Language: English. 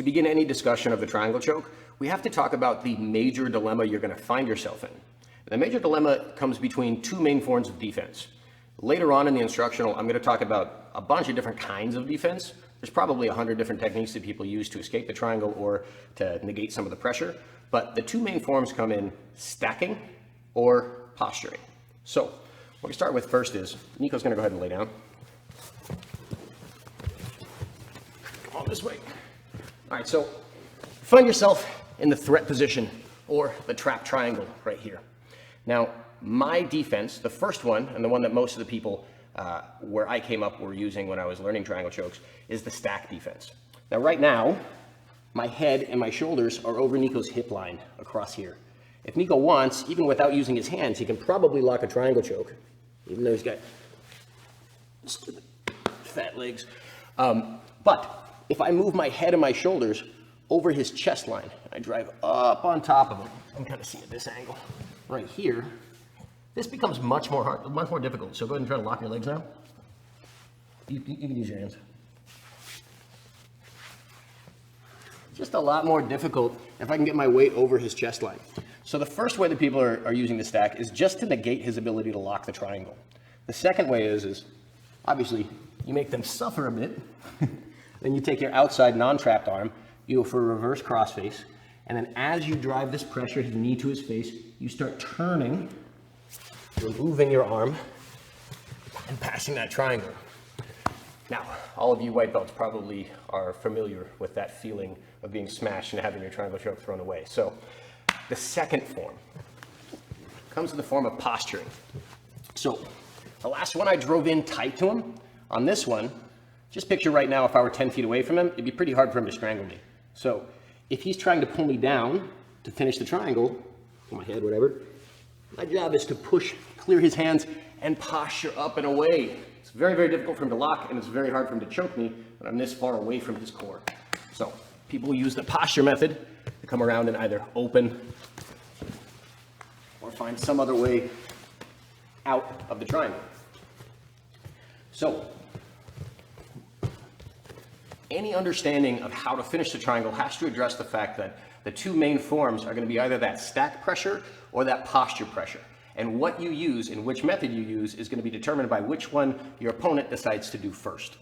To begin any discussion of the triangle choke, we have to talk about the major dilemma you're going to find yourself in. The major dilemma comes between two main forms of defense. Later on in the instructional, I'm going to talk about a bunch of different kinds of defense. There's probably 100 different techniques that people use to escape the triangle or to negate some of the pressure. But the two main forms come in stacking or posturing. So what we start with first is, Nico's going to go ahead and lay down. Come on this way. All right, so find yourself in the threat position or the trap triangle right here. Now, my defense, the first one, and the one that most of the people where I came up were using when I was learning triangle chokes, is the stack defense. Now, right now, my head and my shoulders are over Nico's hip line across here. If Nico wants, even without using his hands, he can probably lock a triangle choke, even though he's got stupid fat legs. But if I move my head and my shoulders over his chest line, I drive up on top of him, I'm kind of seeing this angle right here, this becomes much more difficult. So go ahead and try to lock your legs now. You can use your hands. Just a lot more difficult if I can get my weight over his chest line. So the first way that people are using the stack is just to negate his ability to lock the triangle. The second way is obviously you make them suffer a bit. Then you take your outside non-trapped arm, you go for a reverse crossface, and then as you drive this pressure, his knee to his face, you start turning, removing your arm, and passing that triangle. Now, all of you white belts probably are familiar with that feeling of being smashed and having your triangle choke thrown away. So the second form comes in the form of posturing. So the last one I drove in tight to him. On this one, just picture right now if I were 10 feet away from him, it'd be pretty hard for him to strangle me. So if he's trying to pull me down to finish the triangle, pull my head, whatever, my job is to push, clear his hands, and posture up and away. It's very, very difficult for him to lock, and it's very hard for him to choke me when I'm this far away from his core. So people use the posture method to come around and either open or find some other way out of the triangle. So any understanding of how to finish the triangle has to address the fact that the two main forms are going to be either that stack pressure or that posture pressure. And what you use and which method you use is going to be determined by which one your opponent decides to do first.